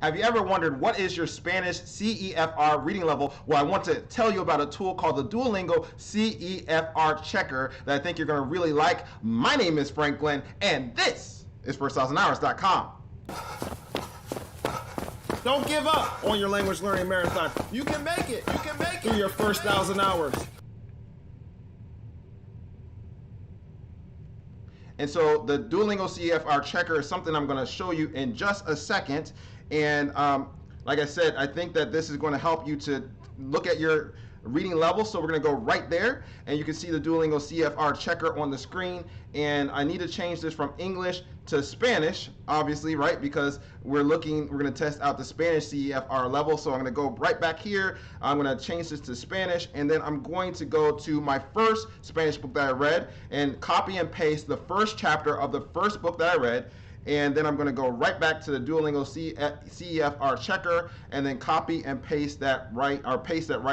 Have you ever wondered what is your Spanish CEFR reading level? Well, I want to tell you about a tool called the Duolingo CEFR Checker that I think you're going to really like. My name is Franklin, and this is First1000hours.com. Don't give up on your language learning marathon. You can make it. You can make it. Through your first 1,000 hours. And so the Duolingo CEFR Checker is something I'm going to show you in just a second. And like I said, I think that this is going to help you to look at your reading level. So we're going to go right there, and you can see the Duolingo CEFR Checker on the screen. And I need to change this from English to Spanish, obviously, right? Because we're going to test out the Spanish CEFR level. So I'm going to go right back here. I'm going to change this to Spanish, and then I'm going to go to my first Spanish book that I read and copy and paste the first chapter of the first book that I read. And then I'm going to go right back to the Duolingo CEFR Checker and then copy and paste that right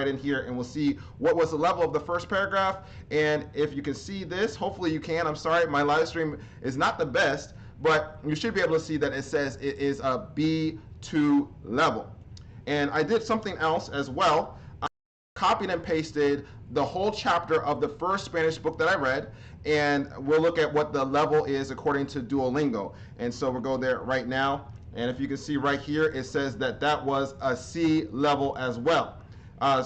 in here, and we'll see what was the level of the first paragraph. And if you can see this, hopefully you can. I'm sorry, my live stream is not the best, but you should be able to see that it says it is a B2 level. And I did something else as well. I copied and pasted the whole chapter of the first Spanish book that I read, and we'll look at what the level is according to Duolingo. And so we'll go there right now, and if you can see right here, it says that that was a C level as well. I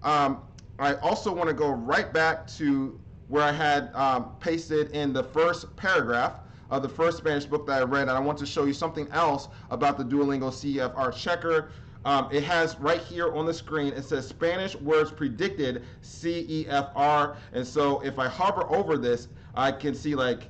also want to go right back to where I had pasted in the first paragraph of the first Spanish book that I read, and I want to show you something else about the Duolingo CEFR Checker. It has right here on the screen, it says Spanish words predicted CEFR. And so if I hover over this, I can see like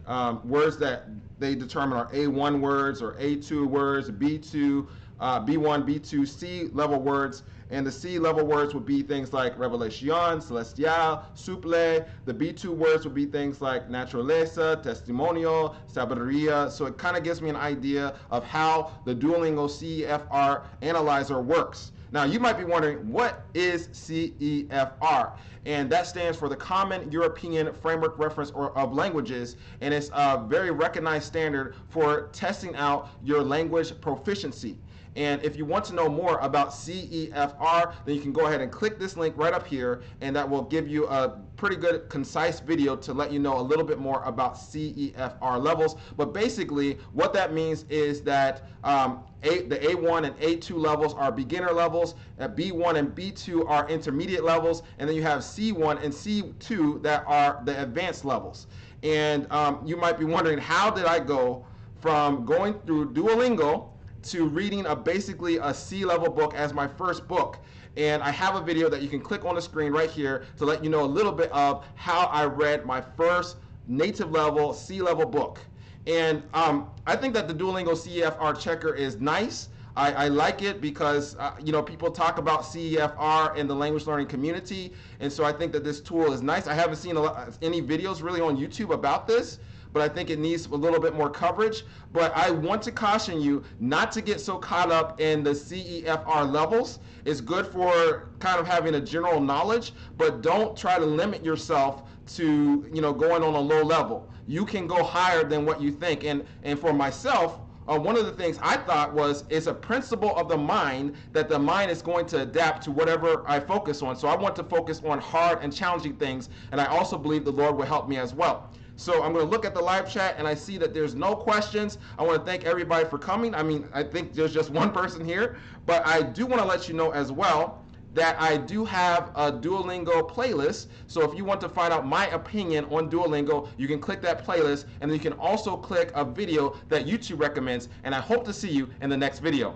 words that they determine are A1 words or A2 words, B2, B1, B2, C level words. And the C level words would be things like revelación, celestial, suple. The B2 words would be things like naturaleza, testimonio, sabiduría. So it kind of gives me an idea of how the Duolingo CEFR analyzer works. Now you might be wondering, what is CEFR? And that stands for the Common European Framework Reference of Languages, and it's a very recognized standard for testing out your language proficiency. And if you want to know more about CEFR, then you can go ahead and click this link right up here, and that will give you a pretty good concise video to let you know a little bit more about CEFR levels. But basically what that means is that the A1 and A2 levels are beginner levels, B1 and B2 are intermediate levels, and then you have C1 and C2 that are the advanced levels. And you might be wondering, how did I go from going through Duolingo to reading basically a C-level book as my first book? And I have a video that you can click on the screen right here to let you know a little bit of how I read my first native level C-level book. And I think that the Duolingo CEFR Checker is nice. I like it because people talk about CEFR in the language learning community, and so I think that this tool is nice. I haven't seen any videos really on YouTube about this, but I think it needs a little bit more coverage. But I want to caution you not to get so caught up in the CEFR levels. It's good for kind of having a general knowledge, but don't try to limit yourself to going on a low level. You can go higher than what you think. And for myself, one of the things I thought was, it's a principle of the mind that the mind is going to adapt to whatever I focus on. So I want to focus on hard and challenging things, and I also believe the Lord will help me as well. So I'm going to look at the live chat, and I see that there's no questions. I want to thank everybody for coming. I mean, I think there's just one person here, but I do want to let you know as well that I do have a Duolingo playlist. So if you want to find out my opinion on Duolingo, you can click that playlist, and then you can also click a video that YouTube recommends, and I hope to see you in the next video.